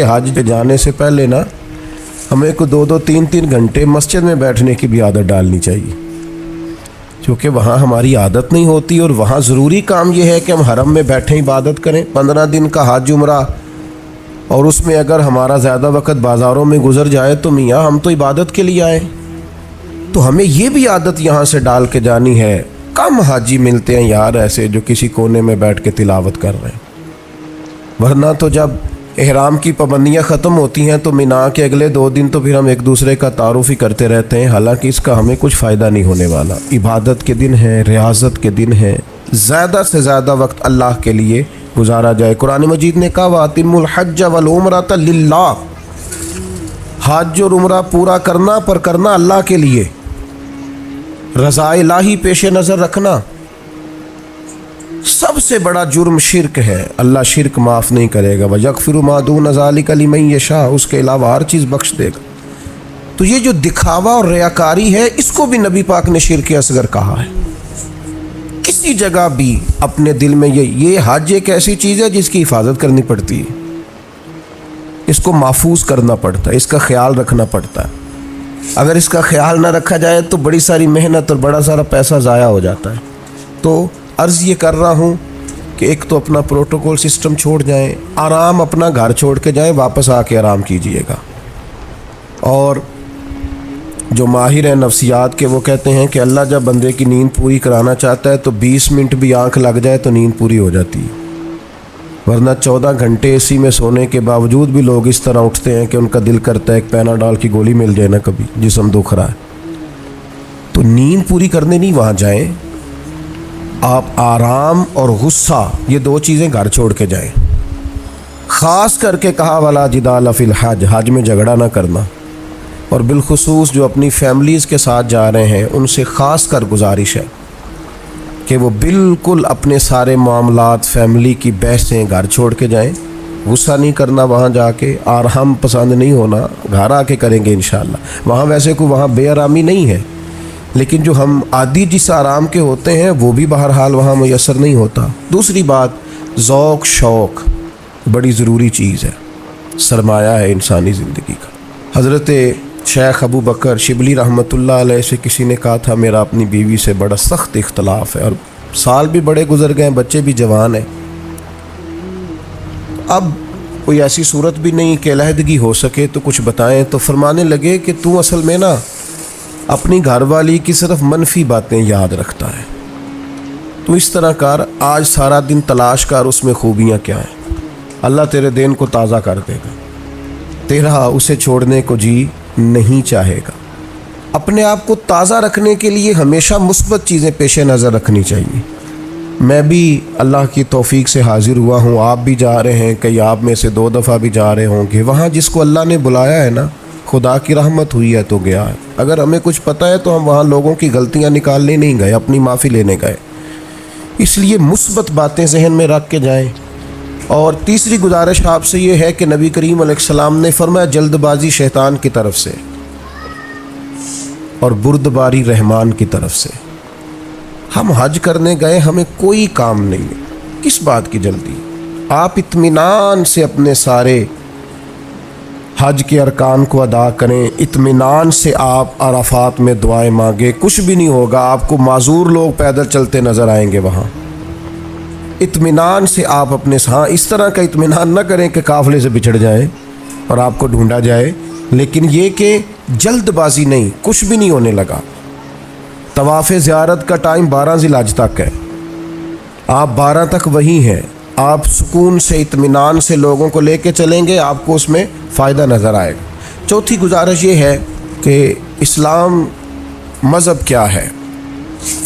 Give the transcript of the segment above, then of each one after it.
کہ حج پہ جانے سے پہلے نا ہمیں کو 2-3 گھنٹے مسجد میں بیٹھنے کی بھی عادت ڈالنی چاہیے، کیونکہ وہاں ہماری عادت نہیں ہوتی، اور وہاں ضروری کام یہ ہے کہ ہم حرم میں بیٹھیں عبادت کریں۔ 15 دن کا حج عمرہ، اور اس میں اگر ہمارا زیادہ وقت بازاروں میں گزر جائے تو میاں ہم تو عبادت کے لیے آئے، تو ہمیں یہ بھی عادت یہاں سے ڈال کے جانی ہے۔ کم حاجی ملتے ہیں یار ایسے جو کسی کونے میں بیٹھ کے تلاوت کر رہے ہیں، ورنہ تو جب احرام کی پابندیاں ختم ہوتی ہیں تو مینا کے اگلے 2 دن تو پھر ہم ایک دوسرے کا تعارف ہی کرتے رہتے ہیں، حالانکہ اس کا ہمیں کچھ فائدہ نہیں ہونے والا۔ عبادت کے دن ہیں، ریاضت کے دن ہیں، زیادہ سے زیادہ وقت اللہ کے لیے گزارا جائے۔ قرآن مجید نے کہا وَأَتِمُّوا الْحَجَّ وَالْعُمْرَةَ لِلَّهِ، حج اور عمرہ پورا کرنا پر کرنا اللہ کے لیے، رضا الہی پیش نظر رکھنا۔ سب سے بڑا جرم شرک ہے، اللہ شرک معاف نہیں کرے گا، وَيَغْفِرُ مَا دُونَ ذَلِكَ لِمَن يَشَاءُ، اس کے علاوہ ہر چیز بخش دے گا۔ تو یہ جو دکھاوا اور ریاکاری ہے، اس کو بھی نبی پاک نے شرک اصغر کہا ہے۔ کسی جگہ بھی اپنے دل میں یہ حج ایک ایسی چیز ہے جس کی حفاظت کرنی پڑتی ہے، اس کو محفوظ کرنا پڑتا ہے، اس کا خیال رکھنا پڑتا ہے۔ اگر اس کا خیال نہ رکھا جائے تو بڑی ساری محنت اور بڑا سارا پیسہ ضائع ہو جاتا ہے۔ تو عرض یہ کر رہا ہوں کہ ایک تو اپنا پروٹوکول سسٹم چھوڑ جائیں، آرام اپنا گھر چھوڑ کے جائیں، واپس آ کے آرام کیجئے گا۔ اور جو ماہر ہیں نفسیات کے وہ کہتے ہیں کہ اللہ جب بندے کی نیند پوری کرانا چاہتا ہے تو 20 منٹ بھی آنکھ لگ جائے تو نیند پوری ہو جاتی ہے، ورنہ 14 گھنٹے اے سی میں سونے کے باوجود بھی لوگ اس طرح اٹھتے ہیں کہ ان کا دل کرتا ہے ایک پیناڈول کی گولی مل جائے نا، کبھی جسم دکھ رہا ہے۔ تو نیند پوری کرنے نہیں وہاں جائیں، آپ آرام اور غصہ یہ 2 چیزیں گھر چھوڑ کے جائیں۔ خاص کر کے کہا وَلَا جِدَالَ فِي الْحَجِّ، حج میں جھگڑا نہ کرنا، اور بالخصوص جو اپنی فیملیز کے ساتھ جا رہے ہیں ان سے خاص کر گزارش ہے کہ وہ بالکل اپنے سارے معاملات، فیملی کی بحثیں گھر چھوڑ کے جائیں۔ غصہ نہیں کرنا وہاں جا کے، آرام پسند نہیں ہونا، گھر آ کے کریں گے انشاءاللہ۔ وہاں ویسے کوئی وہاں بے آرامی نہیں ہے، لیکن جو ہم عادی جس آرام کے ہوتے ہیں وہ بھی بہرحال وہاں میسر نہیں ہوتا۔ دوسری بات، ذوق شوق بڑی ضروری چیز ہے، سرمایہ ہے انسانی زندگی کا۔ حضرت شیخ ابو بکر شبلی رحمۃ اللہ علیہ سے کسی نے کہا تھا میرا اپنی بیوی سے بڑا سخت اختلاف ہے، اور سال بھی بڑے گزر گئے، بچے بھی جوان ہیں، اب کوئی ایسی صورت بھی نہیں کہ علیحدگی ہو سکے تو کچھ بتائیں۔ تو فرمانے لگے کہ تو اصل میں نا اپنی گھر والی کی صرف منفی باتیں یاد رکھتا ہے، تو اس طرح کر، آج سارا دن تلاش کر اس میں خوبیاں کیا ہیں، اللہ تیرے دین کو تازہ کر دے گا، تیرا اسے چھوڑنے کو جی نہیں چاہے گا۔ اپنے آپ کو تازہ رکھنے کے لیے ہمیشہ مثبت چیزیں پیش نظر رکھنی چاہیے۔ میں بھی اللہ کی توفیق سے حاضر ہوا ہوں، آپ بھی جا رہے ہیں، کئی آپ میں سے 2 دفعہ بھی جا رہے ہوں گے۔ وہاں جس کو اللہ نے بلایا ہے نا، خدا کی رحمت ہوئی ہے تو گیا ہے۔ اگر ہمیں کچھ پتہ ہے تو ہم وہاں لوگوں کی غلطیاں نکالنے نہیں گئے، اپنی معافی لینے گئے۔ اس لیے مثبت باتیں ذہن میں رکھ کے جائیں۔ اور تیسری گزارش آپ سے یہ ہے کہ نبی کریم علیہ السلام نے فرمایا جلد بازی شیطان کی طرف سے اور بردباری رحمان کی طرف سے۔ ہم حج کرنے گئے، ہمیں کوئی کام نہیں ہے، کس بات کی جلدی؟ آپ اطمینان سے اپنے سارے حج کے ارکان کو ادا کریں، اطمینان سے آپ عرفات میں دعائیں مانگیں، کچھ بھی نہیں ہوگا، آپ کو معذور لوگ پیدل چلتے نظر آئیں گے وہاں۔ اطمینان سے آپ اپنے ہاں اس طرح کا اطمینان نہ کریں کہ قافلے سے بچھڑ جائیں اور آپ کو ڈھونڈا جائے، لیکن یہ کہ جلد بازی نہیں، کچھ بھی نہیں ہونے لگا۔ طواف زیارت کا ٹائم 12 ذی الحج تک ہے، آپ 12 تک وہی ہیں، آپ سکون سے اطمینان سے لوگوں کو لے کے چلیں گے، آپ کو اس میں فائدہ نظر آئے گا۔ چوتھی گزارش یہ ہے کہ اسلام مذہب کیا ہے۔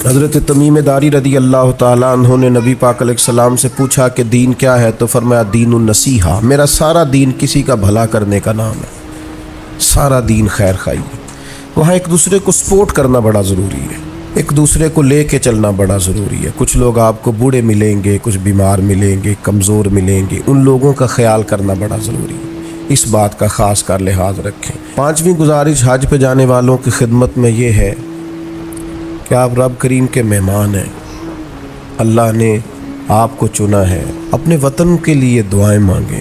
حضرت تمیم داری رضی اللہ تعالیٰ عنہ نے نبی پاک علیہ السلام سے پوچھا کہ دین کیا ہے، تو فرمایا دین النصیحہ، میرا سارا دین کسی کا بھلا کرنے کا نام ہے، سارا دین خیر خواہی ہے۔ وہاں ایک دوسرے کو سپورٹ کرنا بڑا ضروری ہے، ایک دوسرے کو لے کے چلنا بڑا ضروری ہے۔ کچھ لوگ آپ کو بوڑھے ملیں گے، کچھ بیمار ملیں گے، کمزور ملیں گے، ان لوگوں کا خیال کرنا بڑا ضروری ہے، اس بات کا خاص کر لحاظ رکھیں۔ 5ویں گزارش حج پہ جانے والوں کی خدمت میں یہ ہے کہ آپ رب کریم کے مہمان ہیں، اللہ نے آپ کو چنا ہے، اپنے وطن کے لیے دعائیں مانگیں،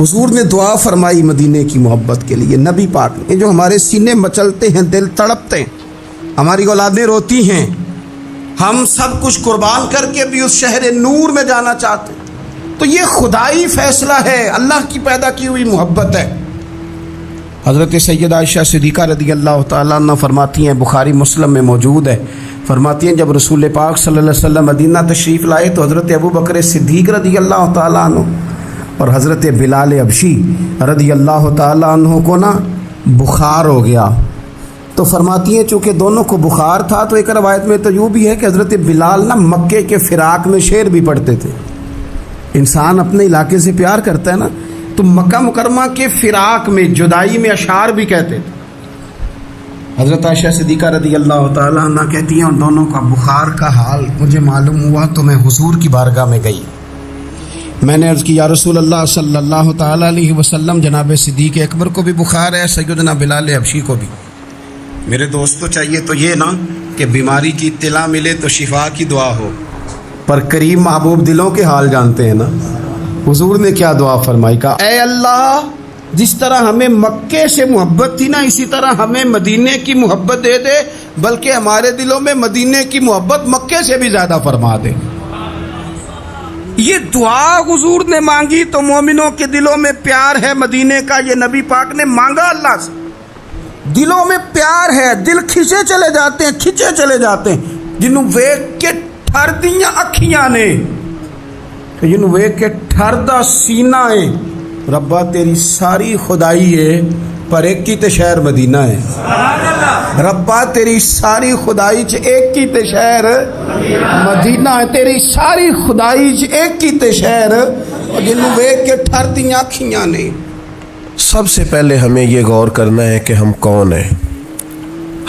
حضور نے دعا فرمائی مدینے کی محبت کے لیے. نبی پاک نے جو ہمارے سینے مچلتے ہیں, دل تڑپتے ہیں, ہماری اولادیں روتی ہیں, ہم سب کچھ قربان کر کے بھی اس شہر نور میں جانا چاہتے ہیں, تو یہ خدائی فیصلہ ہے, اللہ کی پیدا کی ہوئی محبت ہے. حضرت سیدہ عائشہ صدیقہ رضی اللہ تعالیٰ عنہ فرماتی ہیں, بخاری مسلم میں موجود ہے, فرماتی ہیں جب رسول پاک صلی اللہ علیہ وسلم مدینہ تشریف لائے تو حضرت ابو بکر صدیق رضی اللہ تعالیٰ عنہ اور حضرت بلال حبشی رضی اللہ تعالیٰ عنہ کو نا بخار ہو گیا. تو فرماتی ہیں چونکہ دونوں کو بخار تھا تو ایک روایت میں تو یوں بھی ہے کہ حضرت بلال نا مکے کے فراق میں شعر بھی پڑھتے تھے. انسان اپنے علاقے سے پیار کرتا ہے نا, تو مکہ مکرمہ کے فراق میں, جدائی میں اشعار بھی کہتے تھے. حضرت عائشہ صدیقہ رضی اللہ تعالیٰ عنہ کہتی ہیں, اور دونوں کا بخار کا حال مجھے معلوم ہوا تو میں حضور کی بارگاہ میں گئی. میں نے عرض کی یا رسول اللہ صلی اللہ تعالیٰ علیہ وسلم, جناب صدیق اکبر کو بھی بخار ہے, سیدنا بلال حبشی کو بھی. میرے دوستو چاہیے تو یہ نا کہ بیماری کی اطلاع ملے تو شفا کی دعا ہو, پر کریم محبوب دلوں کے حال جانتے ہیں نا. حضور نے کیا دعا فرمائی, کہا اے اللہ جس طرح ہمیں مکے سے محبت تھی نا, اسی طرح ہمیں مدینے کی محبت دے دے, بلکہ ہمارے دلوں میں مدینے کی محبت مکے سے بھی زیادہ فرما دے. یہ دعا حضور نے مانگی تو مومنوں کے دلوں میں پیار ہے مدینے کا, یہ نبی پاک نے مانگا اللہ سے. دلوں میں پیار ہے, دل کھچے چلے جاتے ہیں, کھچے چلے جاتے ہیں. جنوں ویکھ کے ٹھر دیاں اکھیاں نے, جنوں ویکھ کے ٹھر دا سینہ ہے, ربا تیری ساری خدائی ہے پر ایک ہی تے شہر مدینہ ہے. ربا تیری ساری خدائی چ ایک ہی تے شہر مدینہ ہے, تیری ساری خدائی چ ایک ہی تے شہر, جنوں ویکھ کے ٹھر دیاں اکھیاں نے. سب سے پہلے ہمیں یہ غور کرنا ہے کہ ہم کون ہیں.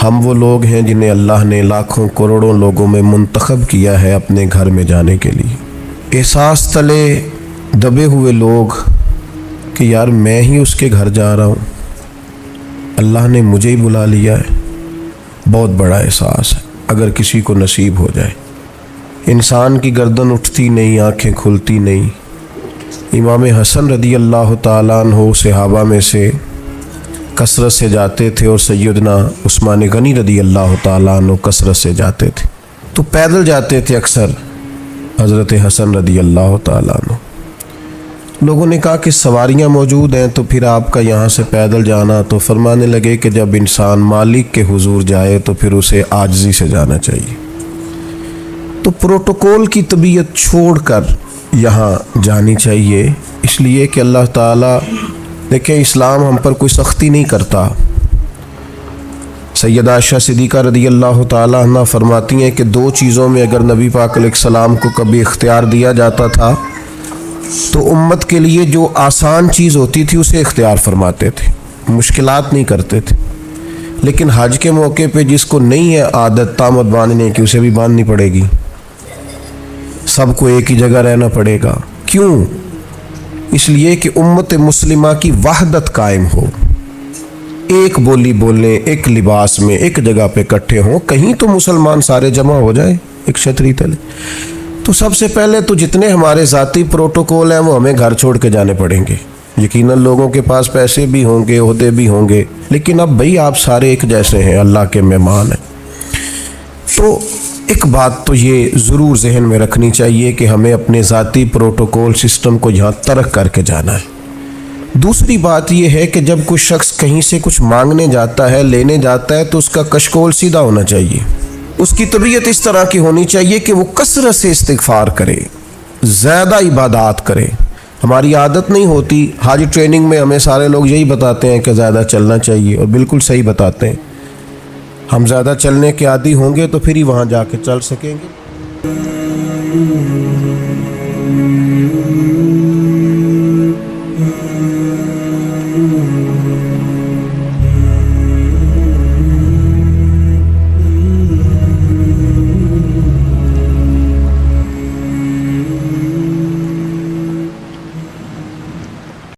ہم وہ لوگ ہیں جنہیں اللہ نے لاکھوں کروڑوں لوگوں میں منتخب کیا ہے اپنے گھر میں جانے کے لیے. احساس تلے دبے ہوئے لوگ کہ یار میں ہی اس کے گھر جا رہا ہوں, اللہ نے مجھے ہی بلا لیا ہے. بہت بڑا احساس ہے اگر کسی کو نصیب ہو جائے. انسان کی گردن اٹھتی نہیں, آنکھیں کھلتی نہیں. امام حسن رضی اللہ تعالیٰ عنہ صحابہ میں سے کثرت سے جاتے تھے, اور سیدنا عثمان غنی رضی اللہ تعالیٰ عنہ کثرت سے جاتے تھے. تو پیدل جاتے تھے اکثر حضرت حسن رضی اللہ تعالیٰ عنہ. لوگوں نے کہا کہ سواریاں موجود ہیں تو پھر آپ کا یہاں سے پیدل جانا, تو فرمانے لگے کہ جب انسان مالک کے حضور جائے تو پھر اسے عاجزی سے جانا چاہیے. تو پروٹوکول کی طبیعت چھوڑ کر یہاں جانی چاہیے, اس لیے کہ اللہ تعالیٰ دیکھیں اسلام ہم پر کوئی سختی نہیں کرتا. سیدہ عائشہ صدیقہ رضی اللہ تعالیٰ عنہ فرماتی ہیں کہ دو چیزوں میں اگر نبی پاک علیہ السلام کو کبھی اختیار دیا جاتا تھا تو امت کے لیے جو آسان چیز ہوتی تھی اسے اختیار فرماتے تھے, مشکلات نہیں کرتے تھے. لیکن حج کے موقع پہ جس کو نہیں ہے عادت طامت باندھنے کی, اسے بھی باندھنی پڑے گی. سب کو ایک ہی جگہ رہنا پڑے گا. کیوں؟ اس لیے کہ امت مسلمہ کی وحدت قائم ہو, ایک بولی بولیں, ایک لباس میں ایک جگہ پہ اکٹھے ہوں. کہیں تو مسلمان سارے جمع ہو جائیں ایک چھتری تلے. تو سب سے پہلے تو جتنے ہمارے ذاتی پروٹوکول ہیں وہ ہمیں گھر چھوڑ کے جانے پڑیں گے. یقیناً لوگوں کے پاس پیسے بھی ہوں گے, عہدے بھی ہوں گے, لیکن اب بھئی آپ سارے ایک جیسے ہیں, اللہ کے مہمان ہیں. تو ایک بات تو یہ ضرور ذہن میں رکھنی چاہیے کہ ہمیں اپنے ذاتی پروٹوکول سسٹم کو یہاں ترک کر کے جانا ہے. دوسری بات یہ ہے کہ جب کوئی شخص کہیں سے کچھ مانگنے جاتا ہے, لینے جاتا ہے, تو اس کا کشکول سیدھا ہونا چاہیے. اس کی طبیعت اس طرح کی ہونی چاہیے کہ وہ کثرت سے استغفار کرے, زیادہ عبادات کرے. ہماری عادت نہیں ہوتی. حاجی ٹریننگ میں ہمیں سارے لوگ یہی بتاتے ہیں کہ زیادہ چلنا چاہیے, اور بالکل صحیح بتاتے ہیں. ہم زیادہ چلنے کے عادی ہوں گے تو پھر ہی وہاں جا کے چل سکیں گے.